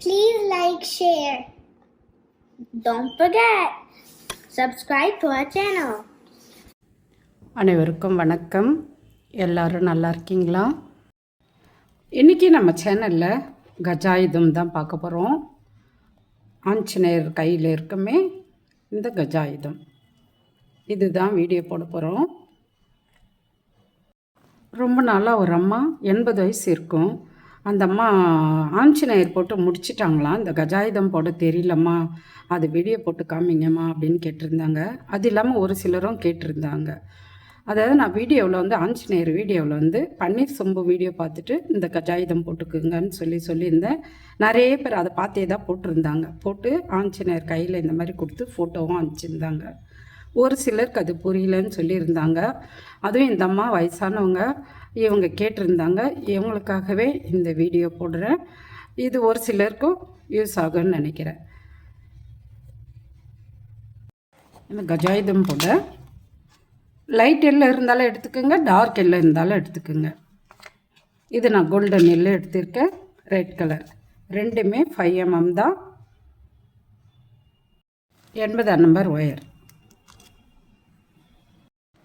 Please like, share. Don't forget, subscribe to our channel. அனைவருக்கும் வணக்கம். எல்லாரும் நல்லா இருக்கீங்களா? இன்றைக்கி நம்ம சேனலில் கஜாயுதம் தான் பார்க்க போகிறோம். ஆஞ்சநேயர் கையில் இருக்குமே இந்த கஜாயுதம், இதுதான் வீடியோ போட போகிறோம். ரொம்ப நாளாக ஒரு அம்மா 80 வயசு இருக்கும். அந்த அம்மா ஆஞ்சநேயர் போட்டு முடிச்சிட்டாங்களாம். இந்த கஜாயுதம் போட தெரியலம்மா, அது வீடியோ போட்டு காமிங்கம்மா அப்படின்னு கேட்டிருந்தாங்க. அது இல்லாமல் ஒரு சிலரும் கேட்டிருந்தாங்க. அதாவது நான் வீடியோவில் வந்து ஆஞ்சநேயர் வீடியோவில் வந்து பன்னீர் சொம்பு வீடியோ பார்த்துட்டு இந்த கஜாயுதம் போட்டுக்குங்கன்னு சொல்லியிருந்தேன். நிறைய பேர் அதை பார்த்தே தான் போட்டிருந்தாங்க. போட்டு ஆஞ்சநேயர் கையில் இந்த மாதிரி கொடுத்து ஃபோட்டோவும் அனுப்பிச்சிருந்தாங்க. ஒரு சிலருக்கு அது புரியலன்னு சொல்லியிருந்தாங்க. அதுவும் இந்த அம்மா வயசானவங்க, இவங்க கேட்டிருந்தாங்க. இவங்களுக்காகவே இந்த வீடியோ போடுறேன். இது ஒரு சிலருக்கும் யூஸ் ஆகும்னு நினைக்கிறேன். இந்த கஜாயுதம் போட லைட் எல்லோ இருந்தாலும் எடுத்துக்கோங்க, டார்க் எல்லோ இருந்தாலும் எடுத்துக்கோங்க. இது நான் கோல்டன் எல்லோ எடுத்திருக்கேன், ரெட் கலர். ரெண்டுமே 5 mm தான். 80 நம்பர் ஒயர்.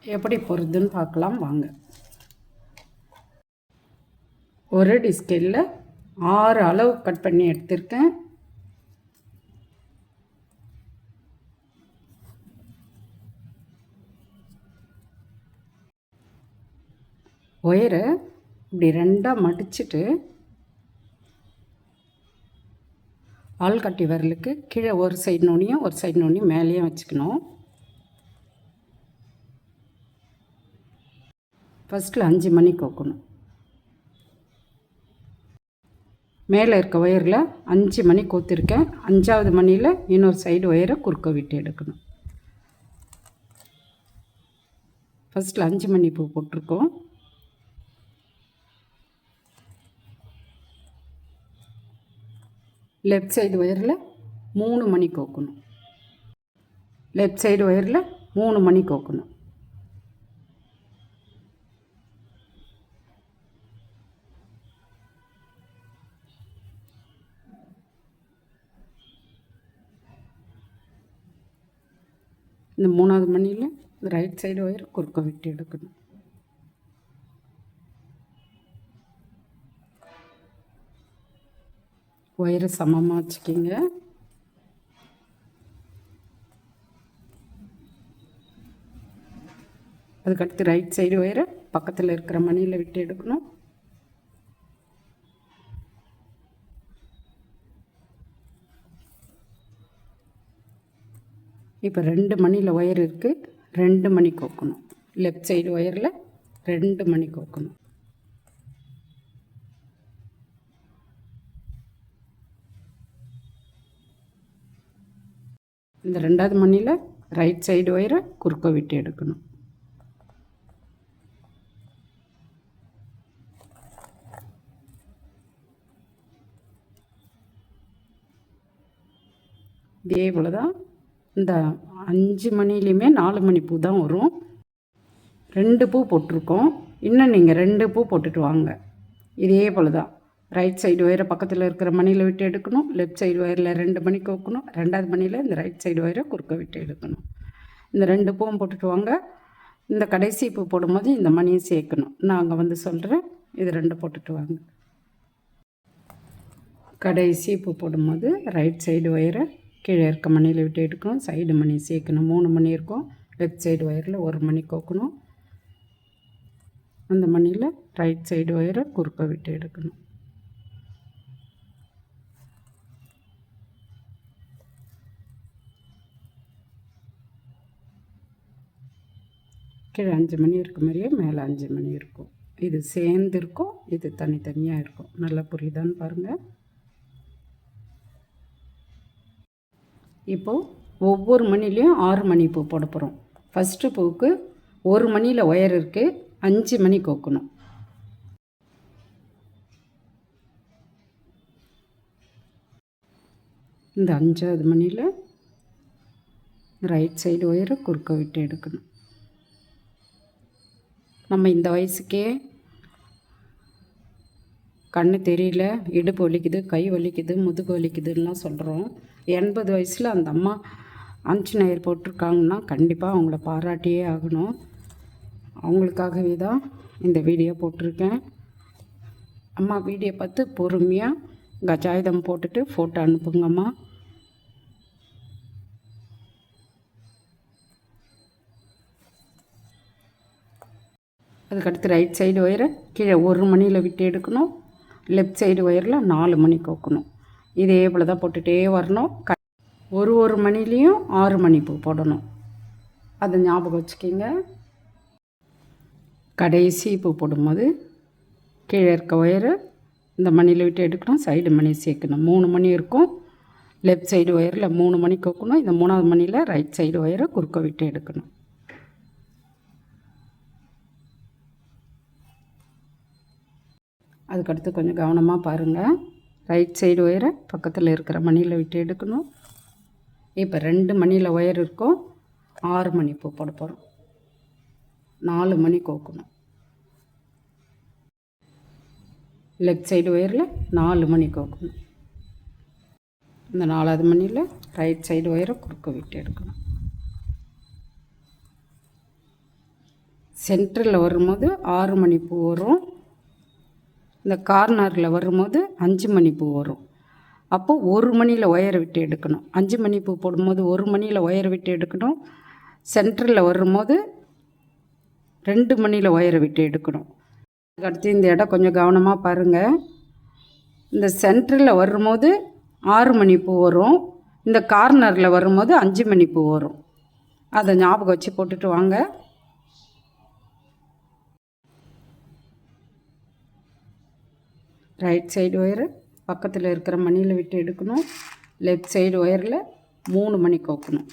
எப்படி போகிறதுன்னு பார்க்கலாம் வாங்க. ஒரு டிஸ்கேலில் 6 அளவு கட் பண்ணி எடுத்திருக்கேன். ஒயரை இப்படி 2ஆக மடிச்சுட்டு ஆள்காட்டி விரலுக்கு கீழே ஒரு சைடு நுனியும் ஒரு சைடு நுனியும் மேலேயும் வச்சுக்கணும். ஃபஸ்ட்டில் 5 மணி கோக்கணும். மேலே இருக்க ஒயரில் 5 மணி கோத்திருக்கேன். 5ஆவது மணியில் இன்னொரு சைடு ஒயரை குறுக்க விட்டு எடுக்கணும். ஃபஸ்ட்டில் 5 மணி பூ போட்டிருக்கோம். லெஃப்ட் சைடு ஒயரில் 3 மணி கோக்கணும். லெஃப்ட் சைடு ஒயரில் 3 மணி கோக்கணும். இந்த 3ஆவது மணியில் ரைட் சைடு ஒயர் குறுக்க விட்டு எடுக்கணும். ஒயரை சமமாக வச்சுக்கிங்க. அதுக்கடுத்து ரைட் சைடு ஒயரை பக்கத்தில் இருக்கிற மணியில் விட்டு எடுக்கணும். இப்போ 2 மணியில் ஒயர் இருக்குது, 2 மணி கோக்கணும். லெஃப்ட் சைடு ஒயரில் 2 மணி கோக்கணும். இந்த 2ஆவது மணியில் ரைட் சைடு ஒயரை குறுக்க விட்டு எடுக்கணும். இதே போல் தான் இந்த 5 மணிலையுமே 4 மணி பூ தான் வரும். 2 பூ போட்டிருக்கோம். இன்னும் நீங்கள் 2 பூ போட்டுட்டு வாங்க. இதே போல் தான் ரைட் சைடு ஒயரை பக்கத்தில் இருக்கிற மணியில் விட்டு எடுக்கணும். லெஃப்ட் சைடு ஒயரில் 2 மணி கோக்கணும். 2ஆவது மணியில் இந்த ரைட் சைடு ஒயரை குறுக்க விட்டு எடுக்கணும். இந்த 2 பூவும் போட்டுட்டு வாங்க. இந்த கடைசி பூ போடும்போது இந்த மணியை சேர்க்கணும். நான் அங்கே வந்து சொல்கிறேன். இது 2 போட்டுட்டு வாங்க. கடைசி பூ போடும்போது ரைட் சைடு ஒயரை கீழே இருக்க மணியில் விட்டு எடுக்கணும். சைடு மணி சேர்க்கணும். 3 மணி இருக்கும். லெஃப்ட் சைடு ஒயரில் 1 மணி கோக்கணும். அந்த மணியில் ரைட் சைடு ஒயரை குறுக்க விட்டு எடுக்கணும். கீழே 5 மணி இருக்க மாதிரியே மேலே 5 மணி இருக்கும். இது சேர்ந்து இருக்கும், இது தனித்தனியாக இருக்கும். நல்லா புரியுதான்னு பாருங்கள். இப்போது ஒவ்வொரு மணிலையும் 6 மணி பூ போட போகிறோம். ஃபஸ்ட்டு பூவுக்கு 1 மணியில் ஒயர் இருக்குது, 5 மணி கோக்கணும். இந்த 5ஆவது மணியில் ரைட் சைடு ஒயரை குறுக்க விட்டு எடுக்கணும். நம்ம இந்த வயசுக்கே கண்ணு தெரியல, இடுப்பு வலிக்குது, கை வலிக்குது, முதுகு வலிக்குதுன்னெலாம் சொல்கிறோம். 80 வயசில் அந்த அம்மா ஆஞ்சநேயர் போட்டிருக்காங்கன்னா கண்டிப்பாக அவங்கள பாராட்டியே ஆகணும். அவங்களுக்காகவே தான் இந்த வீடியோ போட்டிருக்கேன். அம்மா வீடியோ பார்த்து பொறுமையாக கஜாயுதம் போட்டுட்டு ஃபோட்டோ அனுப்புங்கம்மா. அதுக்கடுத்து ரைட் சைடு ஒயரை கீழே 1 மணியில் விட்டு எடுக்கணும். லெஃப்ட் சைடு ஒயரில் 4 மணி கோக்கணும். இதே போல் தான் போட்டுகிட்டே வரணும். ஒரு மணிலையும் 6 மணி பூ போடணும். அதை ஞாபகம் வச்சுக்கிங்க. கடைசி பூ போடும்போது கீழே இருக்க ஒயரை இந்த மணியில் விட்டு எடுக்கணும். சைடு மணி சேர்க்கணும். 3 மணி இருக்கும். லெஃப்ட் சைடு ஒயரில் 3 மணி கோக்கணும். இந்த 3ஆவது மணியில் ரைட் சைடு ஒயரை குறுக்க விட்டு எடுக்கணும். அதுக்கடுத்து கொஞ்சம் கவனமாக பாருங்கள். ரைட் சைடு ஒயரை பக்கத்தில் இருக்கிற மணியில் விட்டு எடுக்கணும். இப்போ 2 மணியில் ஒயர் இருக்கும். 6 மணி பூ போட போகிறோம். 4 மணி கோக்கணும். லெஃப்ட் சைடு ஒயரில் 4 மணி கோக்கணும். இந்த 4ஆவது மணியில் ரைட் சைடு ஒயரை குறுக்க விட்டு எடுக்கணும். சென்டரில் வரும்போது 6 மணி பூ வரும். இந்த கார்னரில் வரும்போது 5 மணி பூ வரும். அப்போது 1 மணியில் ஒயரை விட்டு எடுக்கணும். 5 மணி பூ போடும்போது 1 மணியில் ஒயரை விட்டு எடுக்கணும். சென்டரில் வரும்போது 2 மணியில் ஒயரை விட்டு எடுக்கணும். அடுத்து இந்த இடம் கொஞ்சம் கவனமாக பாருங்கள். இந்த சென்டரில் வரும்போது 6 மணி பூ வரும். இந்த கார்னரில் வரும்போது 5 மணி பூ வரும். அதை ஞாபகம் வச்சு போட்டுட்டு வாங்க. ரைட் சைடு ஒயரு பக்கத்தில் இருக்கிற மணியில் விட்டு எடுக்கணும். லெஃப்ட் சைடு ஒயரில் 3 மணி கோக்கணும்.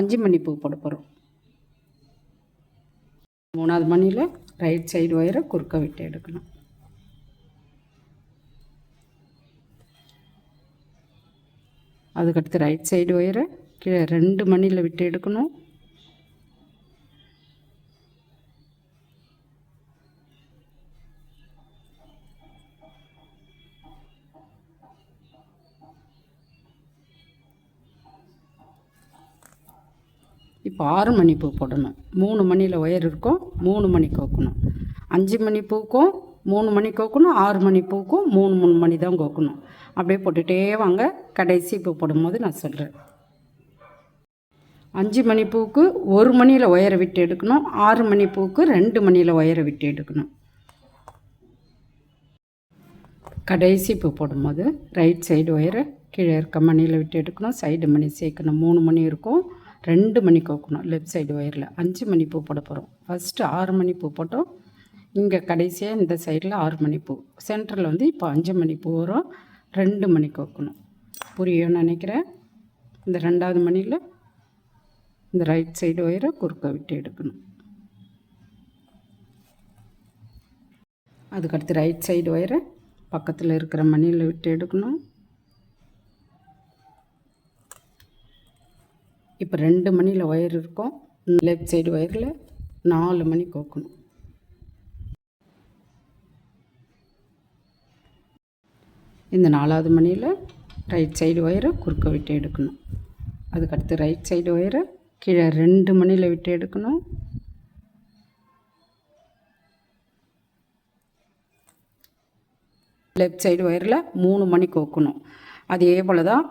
5 மணி பூ போட போகிறோம். 3ஆவது மணியில் ரைட் சைடு ஒயரை குறுக்க விட்டு எடுக்கணும். அதுக்கடுத்து ரைட் சைடு ஒயரை கீழே 2 மணியில் விட்டு எடுக்கணும். இப்போ 6 மணி பூ போடணும். 3 மணியில் ஒயர் இருக்கும். 3 மணி கோக்கணும். 5 மணி பூக்கும் 3 மணி கோக்கணும். 6 மணி பூக்கும் 3 மணி தான் கோக்கணும். அப்படியே போட்டுகிட்டே வாங்க. கடைசி பூ போடும்போது நான் சொல்கிறேன். 5 மணி பூவுக்கு 1 மணியில் ஒயரை விட்டு எடுக்கணும். 6 மணி பூவுக்கு 2 மணியில் ஒயரை விட்டு எடுக்கணும். கடைசி பூ போடும்போது ரைட் சைடு ஒயரை கீழே இருக்க மணியில் விட்டு எடுக்கணும். சைடு மணி சேர்க்கணும். 3 மணி இருக்கும். 2 மணி கோக்கணும். லெஃப்ட் சைடு ஒயரில் 5 மணி பூ போட போகிறோம். ஃபஸ்ட்டு 6 மணி பூ போட்டோம். இங்கே கடைசியாக இந்த சைடில் 6 மணி பூ. சென்டரில் வந்து இப்போ 5 மணி பூ வரும். 2 மணி கோக்கணும். புரியும்னு நினைக்கிறேன். இந்த 2ஆவது மணியில் இந்த ரைட் சைடு ஒயரை குறுக்க விட்டு எடுக்கணும். அதுக்கடுத்து ரைட் சைடு ஒயரை பக்கத்தில் இருக்கிற மணியில் விட்டு எடுக்கணும். இப்போ 2 மணியில் ஒயர் இருக்கும். லெஃப்ட் சைடு ஒயரில் 4 மணி கோக்கணும். இந்த 4ஆவது மணியில் ரைட் சைடு ஒயரை குறுக்க விட்டு எடுக்கணும். அதுக்கடுத்து ரைட் சைடு ஒயரை கீழே 2 மணியில் விட்டு எடுக்கணும். லெஃப்ட் சைடு ஒயரில் 3 மணி கோக்கணும். அதே போல் தான்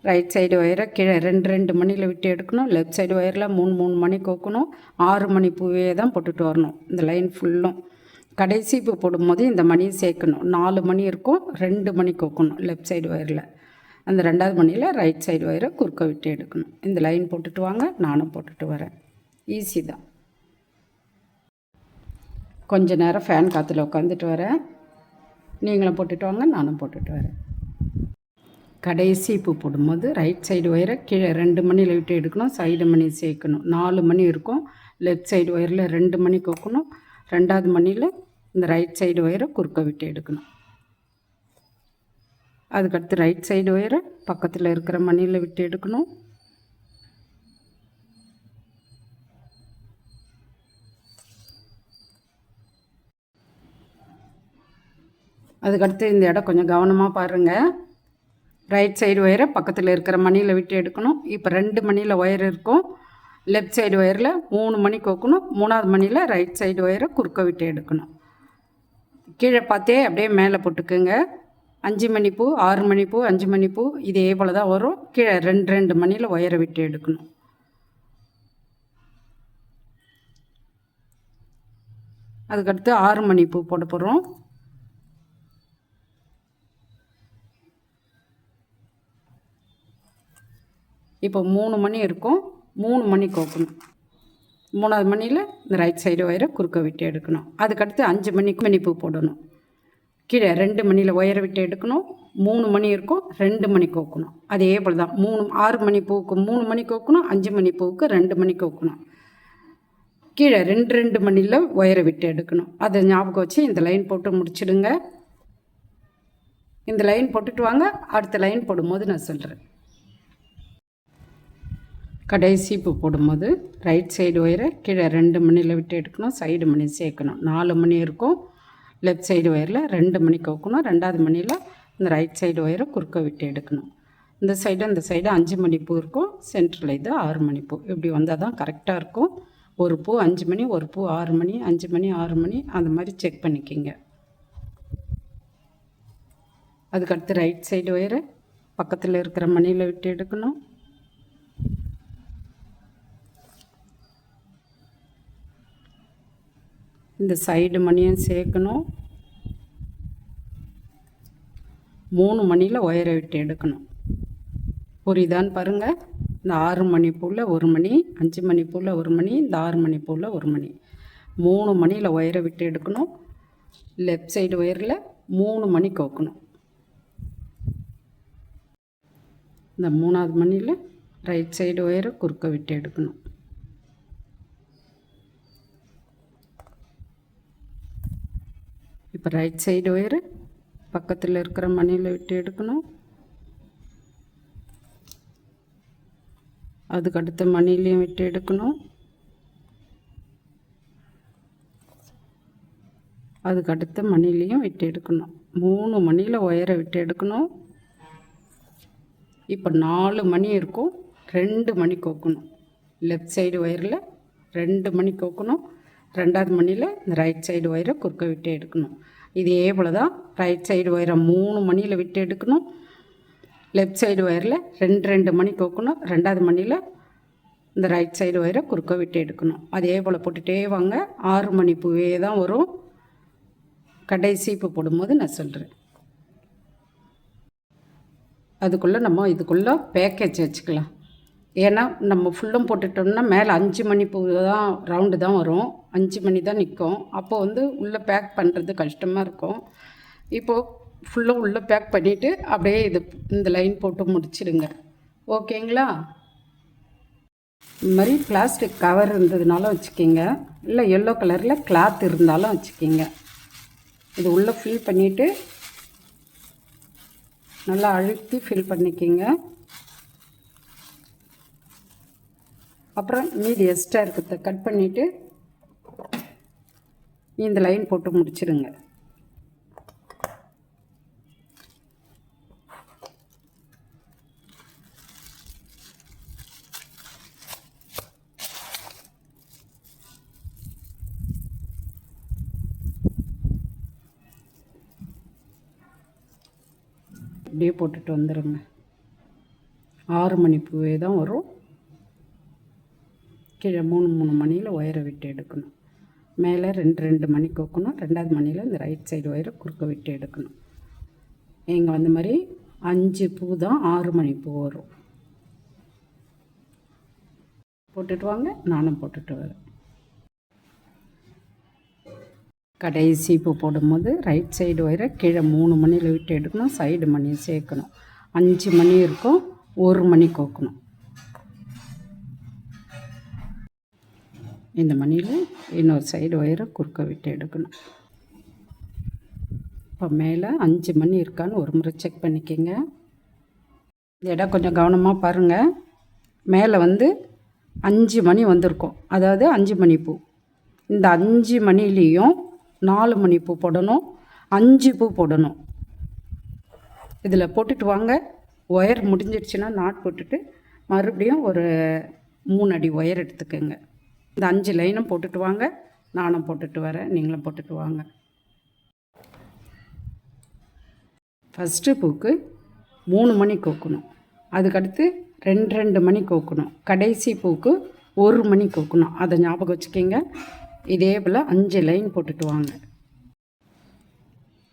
ரைட் சைடு ஒயரை கீழே 2 மணியில் விட்டு எடுக்கணும். லெஃப்ட் சைடு ஒயரில் 3 மணி கோக்கணும். 6 மணி பூவே தான் போட்டுட்டு வரணும். இந்த லைன் ஃபுல்லும் கடைசி பூ போடும்போது இந்த மணியை சேர்க்கணும். 4 மணி இருக்கும். 2 மணி கோக்கணும் லெஃப்ட் சைடு ஒயரில். அந்த 2ஆவது மணியில் ரைட் சைடு ஒயரை குறுக்க விட்டு எடுக்கணும். இந்த லைன் போட்டுட்டு வாங்க. நானும் போட்டுட்டு வரேன். ஈஸி தான். கொஞ்ச நேரம் ஃபேன் காற்றுல உட்காந்துட்டு வரேன். நீங்களும் போட்டுட்டு வாங்க. நானும் போட்டுட்டு வரேன். கடைசி பூ போடும்போது ரைட் சைடு ஒயரை கீழே 2 மணியில் விட்டு எடுக்கணும். சைடு மணி சேர்க்கணும். 4 மணி இருக்கும். லெஃப்ட் சைடு ஒயரில் 2 மணி கோக்கணும். 2ஆவது மணியில் இந்த ரைட் சைடு ஒயரை குறுக்க விட்டு எடுக்கணும். அதுக்கடுத்து ரைட் சைடு ஒயரை பக்கத்தில் இருக்கிற மணியில் விட்டு எடுக்கணும். அதுக்கடுத்து இந்த இடம் கொஞ்சம் கவனமாக பாருங்கள். ரைட் சைடு ஒயரை பக்கத்தில் இருக்கிற மணியில் விட்டு எடுக்கணும். இப்போ 2 மணியில் ஒயர் இருக்கும். லெஃப்ட் சைடு ஒயரில் 3 மணி கோக்கணும். 3வது மணியில் ரைட் சைடு ஒயரை குறுக்க விட்டு எடுக்கணும். கீழே பார்த்தே அப்படியே மேலே போட்டுக்குங்க. 5 மணிப்பூ, 6 மணிப்பூ, 5 மணிப்பூ இதே போல் தான் வரும். கீழே 2 மணியில் ஒயரை விட்டு எடுக்கணும். அதுக்கடுத்து 6 மணிப்பூ போட போகிறோம். இப்போ 3 மணி இருக்கும். 3 மணி கோக்கணும். 3வது மணியில் இந்த ரைட் சைடு ஒயரை குறுக்க விட்டு எடுக்கணும். அதுக்கடுத்து 5 மணிக்கு மணிப்பூ போடணும். கீழே 2 மணியில் ஒயரை விட்டு எடுக்கணும். 3 மணி இருக்கும். 2 மணி கோக்கணும். அதே போல் தான் 6 மணி பூவுக்கு 3 மணி கோக்கணும். 5 மணி பூவுக்கு 2 மணி கோக்கணும். கீழே 2 மணியில் ஒயரை விட்டு எடுக்கணும். அதை ஞாபகம் வச்சு இந்த லைன் போட்டு முடிச்சிடுங்க. இந்த லைன் போட்டுட்டு வாங்க. அடுத்த லைன் போடும்போது நான் சொல்கிறேன். கடைசி பூ போடும்போது ரைட் சைடு ஒயரை கீழே 2 மணியில் விட்டு எடுக்கணும். சைடு மணி சேர்க்கணும். 4 மணி இருக்கும். லெஃப்ட் சைடு ஒயரில் 2 மணி கோக்கணும். 2வது மணியில் இந்த ரைட் சைடு ஒயரை குறுக்க விட்டு எடுக்கணும். இந்த சைடு 5 மணி பூ இருக்கும். சென்டரில் இது 6 மணி பூ. இப்படி வந்தால் தான் கரெக்டாக இருக்கும். ஒரு பூ 5 மணி, ஒரு பூ 6 மணி, 5 மணி 6 மணி அந்த மாதிரி செக் பண்ணிக்கிங்க. அதுக்கடுத்து ரைட் சைடு ஒயரை பக்கத்தில் இருக்கிற மணியில் விட்டு எடுக்கணும். இந்த சைடு மணியும் சேர்க்கணும். 3 மணியில் ஒயரை விட்டு எடுக்கணும். புரியுதான்னு பாருங்கள். இந்த 6 மணி பூவில் 1 மணி, 5 மணி பூவில் 1 மணி, இந்த 6 மணி பூவில் 1 மணி, 3 மணியில் ஒயரை விட்டு எடுக்கணும். லெஃப்ட் சைடு ஒயரில் 3 மணி கோக்கணும். இந்த 3வது மணியில் ரைட் சைடு ஒயரை குறுக்க விட்டு எடுக்கணும். இப்போ ரைட் சைடு ஒயரு பக்கத்தில் இருக்கிற மணியில் விட்டு எடுக்கணும். அதுக்கு அடுத்த மணிலையும் விட்டு எடுக்கணும். அதுக்கு அடுத்த மணிலையும் விட்டு எடுக்கணும். 3 மணியில் ஒயரை விட்டு எடுக்கணும். இப்போ 4 மணி இருக்கும். 2 மணி கோக்கணும். லெஃப்ட் சைடு ஒயரில் 2 மணி கோக்கணும். 2வது மணியில் இந்த ரைட் சைடு ஒயரை குறுக்க விட்டு எடுக்கணும். இதே போல் தான் ரைட் சைடு ஒயரை 3 மணியில் விட்டு எடுக்கணும். லெஃப்ட் சைடு ஒயரில் 2 மணி கோக்கணும். 2வது மணியில் இந்த ரைட் சைடு ஒயரை குறுக்க விட்டு எடுக்கணும். அதே போல் போட்டுகிட்டே வாங்க. 6 மணி பூவே தான் வரும். கடைசி பூ போடும்போது நான் சொல்கிறேன். அதுக்குள்ளே நம்ம இதுக்குள்ளே பேக்கேஜ் வச்சுக்கலாம். ஏன்னா நம்ம ஃபுல்லும் போட்டுட்டோம்னா மேலே 5 மணி பூ தான் ரவுண்டு தான் வரும். 5 மணி தான் நிற்கும். அப்போது உள்ளே பேக் பண்ணுறது கஷ்டமாக இருக்கும். இப்போது ஃபுல்லும் உள்ளே பேக் பண்ணிவிட்டு அப்படியே இந்த லைன் போட்டு முடிச்சிடுங்க. ஓகேங்களா? இந்த மாதிரி பிளாஸ்டிக் கவர் இருந்ததுனாலும் வச்சுக்கிங்க. இல்லை எல்லோ கலரில் கிளாத் இருந்தாலும் வச்சுக்கிங்க. இது உள்ளே ஃபில் பண்ணிவிட்டு நல்லா அழுத்தி ஃபில் பண்ணிக்கிங்க. அப்புறம் மீதி எக்ஸ்ட்ரா இருக்கிறத கட் பண்ணிவிட்டு இந்த லைன் போட்டு முடிச்சிடுங்க. இப்படியே போட்டுட்டு வந்துடுங்க. 6 மணி பூவே தான் வரும். கீழே 3 மணியில் ஒயரை விட்டு எடுக்கணும். மேலே 2 மணி கோக்கணும். 2வது மணியில் இந்த ரைட் சைடு ஒயரை குறுக்க விட்டு எடுக்கணும். இங்கே வந்த மாதிரி 5 பூ தான் 6 மணி பூ வரும். போட்டுட்டு வாங்க. நானும் போட்டுட்டு வரேன். கடைசி பூ போடும்போது ரைட் சைடு ஒயரை கீழே 3 மணியில் விட்டு எடுக்கணும். சைடு மணியை சேர்க்கணும். 5 மணி இருக்கும். 1 மணி கோக்கணும். இந்த மணியில் இன்னொரு சைடு ஒயரை குறுக்க விட்டு எடுக்கணும். இப்போ மேலே 5 மணி இருக்கான்னு ஒரு முறை செக் பண்ணிக்கோங்க. இந்த இடம் கொஞ்சம் கவனமாக பாருங்கள். மேலே 5 மணி வந்திருக்கும். அதாவது 5 மணி பூ. இந்த 5 மணிலேயும் 4 மணி பூ போடணும். 5 பூ போடணும். இதில் போட்டுட்டு வாங்க. ஒயர் முடிஞ்சிடுச்சுன்னா நாட் போட்டுட்டு மறுபடியும் ஒரு 3 அடி ஒயர் எடுத்துக்கோங்க. இந்த 5 லைனும் போட்டுட்டு வாங்க. நானும் போட்டுட்டு வரேன், நீங்களும் போட்டுட்டு வாங்க. ஃபஸ்ட்டு பூக்கு 3 மணி கோக்கணும். அதுக்கடுத்து 2 மணி கோக்கணும். கடைசி பூக்கு 1 மணி கோக்கணும். அதை ஞாபகம் வச்சுக்கிங்க. இதே போல் 5 லைன் போட்டுட்டு வாங்க.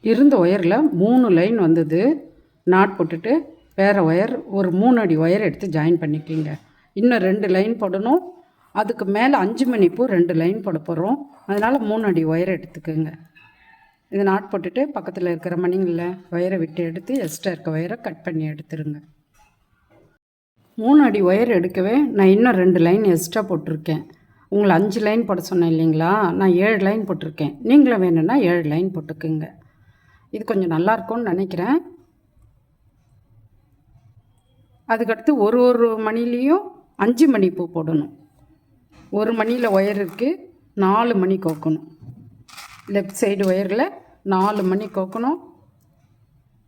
இருந்த ஒயரில் 3 லைன் வந்தது. நாட் போட்டுட்டு வேறு ஒயர் ஒரு 3 அடி ஒயர் எடுத்து ஜாயின் பண்ணிக்கிங்க. இன்னும் 2 லைன் போடணும். அதுக்கு மேலே 5 மணி பூ 2 லைன் போட போகிறோம். அதனால் 3 அடி ஒயர் எடுத்துக்கோங்க. இதை நாட் போட்டுட்டு பக்கத்தில் இருக்கிற மணிங்களில் ஒயரை விட்டு எடுத்து எக்ஸ்ட்ரா இருக்க ஒயரை கட் பண்ணி எடுத்துருங்க. 3 அடி ஒயர் எடுக்கவே நான் இன்னும் 2 லைன் எக்ஸ்ட்ரா போட்டிருக்கேன். உங்களை 5 லைன் போட சொன்னேன் இல்லைங்களா, நான் 7 லைன் போட்டிருக்கேன். நீங்களும் வேணும்னா 7 லைன் போட்டுக்குங்க. இது கொஞ்சம் நல்லாயிருக்கும்னு நினைக்கிறேன். அதுக்கடுத்து ஒரு மணிலையும் 5 மணி பூ போடணும். ஒரு மணியில் ஒயர் இருக்குது, 4 மணி கோக்கணும். லெஃப்ட் சைடு ஒயரில் 4 மணி கோக்கணும்.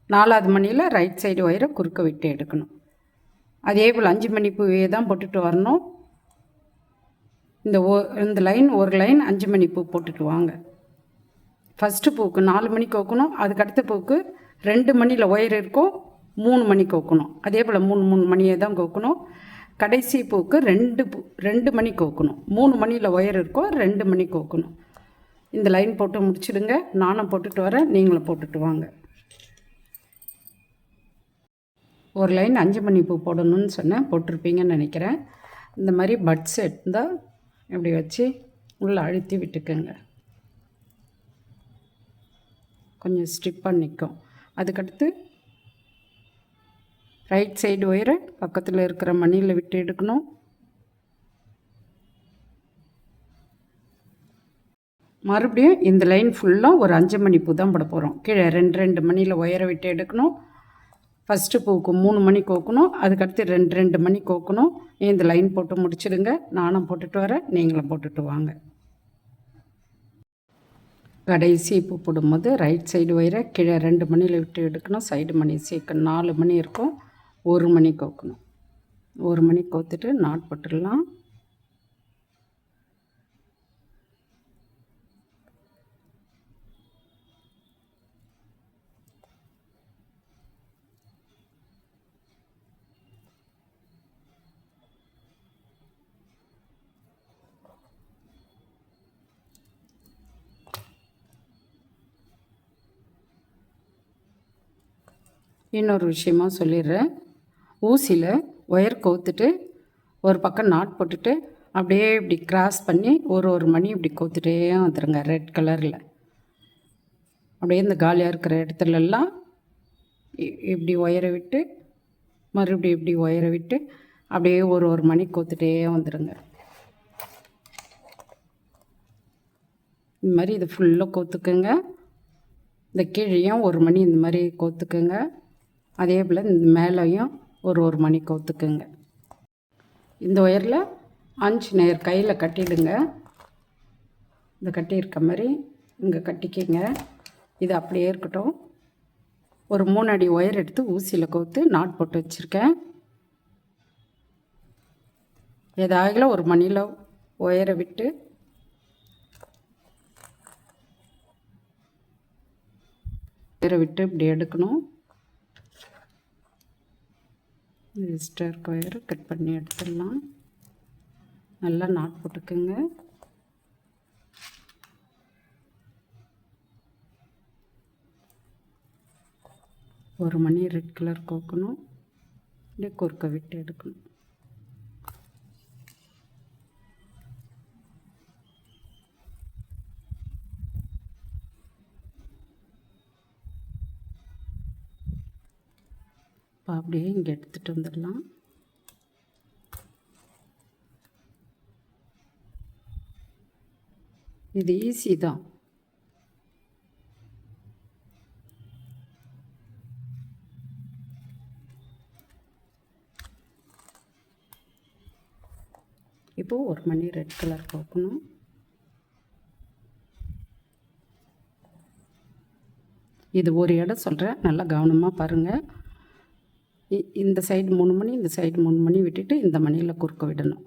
4வது மணியில் ரைட் சைடு ஒயரை குறுக்க விட்டு எடுக்கணும். அதே போல் 5 மணி பூவே தான் போட்டுட்டு வரணும். இந்த லைன் ஒரு லைன் 5 மணி பூ போட்டுட்டு வாங்க. ஃபஸ்ட்டு பூக்கு 4 மணி கோக்கணும். அதுக்கடுத்த பூக்கு 2 மணியில் ஒயர் இருக்கும், 3 மணி கோக்கணும். அதே போல் 3 மணியை தான் கோக்கணும். கடைசி பூக்கு 2 மணி கோக்கணும். 3 மணியில் ஒயர் இருக்கும், 2 மணி கோக்கணும். இந்த லைன் போட்டு முடிச்சிடுங்க. நானும் போட்டுட்டு வரேன், நீங்களும் போட்டுட்டு வாங்க. ஒரு லைன் 5 மணி பூ போடணும்னு சொன்னேன், போட்டிருப்பீங்கன்னு நினைக்கிறேன். இந்த மாதிரி பட்ஸ் எடுத்தால் இப்படி வச்சு உள்ளே அழுத்தி விட்டுக்கோங்க. கொஞ்சம் ஸ்ட்ரிப்பாக நிற்கும். அதுக்கடுத்து ரைட் சைடு ஒயரை பக்கத்தில் இருக்கிற மணியில் விட்டு எடுக்கணும். மறுபடியும் இந்த லைன் ஃபுல்லாக ஒரு 5 மணி பூ தான் போட போகிறோம். கீழே 2 மணியில் ஒயரை விட்டு எடுக்கணும். ஃபஸ்ட்டு பூக்கு 3 மணி கோக்கணும். அதுக்கடுத்து 2 மணி கோக்கணும். இந்த லைன் போட்டு முடிச்சிடுங்க. நானும் போட்டுட்டு வரேன், நீங்களும் போட்டுட்டு வாங்க. கடைசி பூ போடும்போது ரைட் சைடு ஒயரை கீழே 2 மணியில் விட்டு எடுக்கணும். சைடு மணி சேர்க்க 4 மணி இருக்கும், 1 மணி கோக்கணும். 1 மணி கோத்துட்டு நாட் போட்டுடலாம். இன்னொரு விஷயமா சொல்லிடுறேன். ஊசியில் ஒயர் கோத்துட்டு ஒரு பக்கம் நாட் போட்டுட்டு அப்படியே இப்படி கிராஸ் பண்ணி ஒரு மணி இப்படி கோத்துட்டே வந்துடுங்க. ரெட் கலரில் அப்படியே இந்த காலியாக இருக்கிற இடத்துலலாம் இப்படி ஒயரை விட்டு மறுபடியும் இப்படி ஒயரை விட்டு அப்படியே ஒரு மணி கோத்துட்டே வந்துடுங்க. இந்த மாதிரி இது ஃபுல்லாக கோத்துக்குங்க. இந்த கீழேயும் 1 மணி இந்த மாதிரி கோத்துக்குங்க. அதே போல் இந்த மேலேயும் ஒரு மணி கோத்துக்குங்க. இந்த ஒயரில் ஆஞ்சநேயர் கையில் கட்டிடுங்க. இந்த கட்டியிருக்க மாதிரி இங்கே கட்டிக்கிங்க. இது அப்படியே இருக்கட்டும். ஒரு 3 அடி ஒயர் எடுத்து ஊசியில் கோத்து நாட் போட்டு வச்சுருக்கேன். ஏதாகல ஒரு மணியில் ஒயரை விட்டு இப்படி எடுக்கணும். எக்ஸ்ட்ரா ஒயரை கட் பண்ணி எடுத்துடலாம். நல்லா நாட் போட்டுக்குங்க. ஒரு மணி ரெட் கலர் கோக்கணும். அப்படியே குறுக்க விட்டு எடுக்கணும். இப்போ அப்படியே இங்கே எடுத்துகிட்டு வந்துடலாம். இது ஈஸி தான். இப்போது ஒரு மணி ரெட் கலர் கோக்கணும். இது ஒரு இடம் சொல்கிறேன், நல்லா கவனமாக பாருங்கள். இந்த சைடு 3 மணி, இந்த சைடு 3 மணி விட்டுட்டு இந்த மணியில் குறுக்க விடணும்.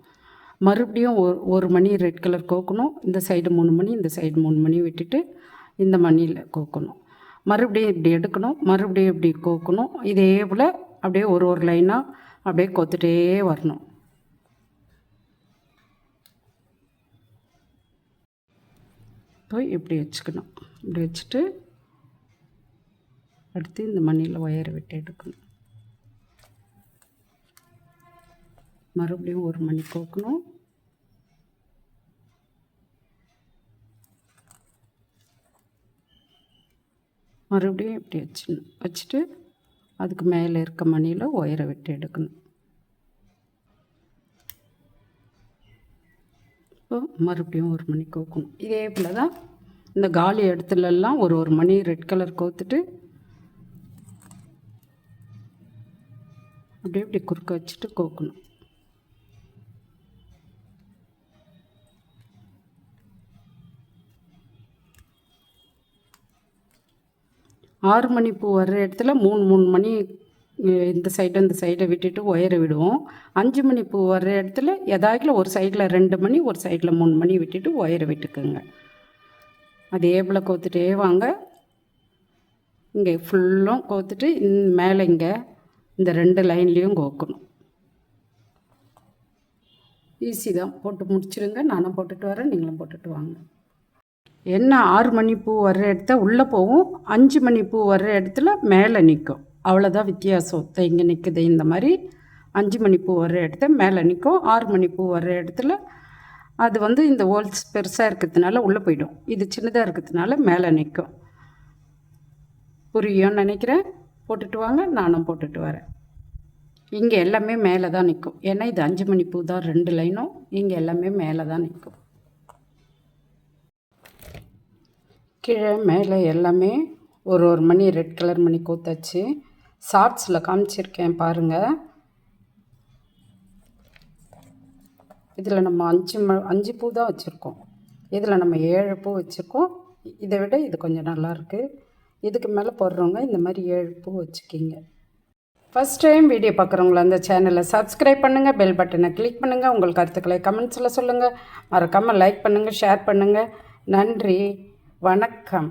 மறுபடியும் ஒரு மணி ரெட் கலர் கோக்கணும். இந்த சைடு 3 மணி, இந்த சைடு 3 மணி விட்டுட்டு இந்த மணியில் கோக்கணும். மறுபடியும் இப்படி எடுக்கணும், மறுபடியும் இப்படி கோக்கணும். இதே போல் அப்படியே ஒரு லைனாக அப்படியே கோத்துட்டே வரணும். இப்போ இப்படி வச்சுக்கணும். இப்படி வச்சுட்டு அடுத்து இந்த மணியில் ஒயரை விட்டு எடுக்கணும். மறுபடியும் ஒரு மணி கோக்கணும். மறுபடியும் இப்படி வச்சுட்டு அதுக்கு மேலே இருக்க மணியில் ஒயரை விட்டு எடுக்கணும். இப்போ மறுபடியும் ஒரு மணி கோக்கணும். இதே போல் தான் இந்த காலி இடத்துலலாம் ஒரு மணி ரெட் கலர் கோத்துட்டு அப்படியே இப்படி குறுக்க வச்சுட்டு கோக்கணும். ஆறு மணி பூ வர்ற இடத்துல 3 மணி இந்த சைடை விட்டுட்டு ஒயரை விடுவோம். 5 மணி பூ வர்ற இடத்துல எதாகிலும் ஒரு சைடில் 2 மணி, ஒரு சைடில் 3 மணி விட்டுட்டு ஒயரை விட்டுக்குங்க. அதே போல் கோத்துட்டே வாங்க. இங்கே ஃபுல்லும் கோத்துட்டு மேலே இங்கே இந்த 2 லைன்லேயும் கோக்கணும். ஈஸி தான், போட்டு முடிச்சிடுங்க. நானும் போட்டுட்டு வரேன், நீங்களும் போட்டுட்டு வாங்க. என்ன 6 மணி பூ வர்ற இடத்த உள்ளே போகும், 5 மணி பூ வர்ற இடத்துல மேலே நிற்கும். அவ்வளோதான் வித்தியாசம். இங்கே நிற்குது இந்த மாதிரி. 5 மணி பூ வர்ற இடத்த மேலே நிற்கும். 6 மணி பூ வர்ற இடத்துல அது இந்த ஹோல்ஸ் பெருசாக இருக்கிறதுனால உள்ளே போயிடும். இது சின்னதாக இருக்கிறதுனால மேலே நிற்கும். புரியும்னு நினைக்கிறேன். போட்டுட்டு வாங்க, நானும் போட்டுட்டு வரேன். இங்கே எல்லாமே மேலே தான் நிற்கும். ஏன்னா இது 5 மணி பூ தான் 2 லைனும். இங்கே எல்லாமே மேலே தான் நிற்கும். கீழே மேலே எல்லாமே ஒரு மணி ரெட் கலர் மணி கோத்தாச்சு. ஷார்ட்ஸில் காமிச்சிருக்கேன் பாருங்கள். இதில் நம்ம 5 பூ தான் வச்சுருக்கோம். இதில் நம்ம 7 பூ வச்சுருக்கோம். இதை விட இது கொஞ்சம் நல்லாயிருக்கு. இதுக்கு மேலே போடுறவங்க இந்த மாதிரி 7 பூ வச்சுக்கிங்க. ஃபஸ்ட் டைம் வீடியோ பார்க்குறவங்கள அந்த சேனலை சப்ஸ்கிரைப் பண்ணுங்கள், பெல் பட்டனை கிளிக் பண்ணுங்கள். உங்கள் கருத்துக்களை கமெண்ட்ஸில் சொல்லுங்கள். மறக்காமல் லைக் பண்ணுங்கள், ஷேர் பண்ணுங்கள். நன்றி, வணக்கம்.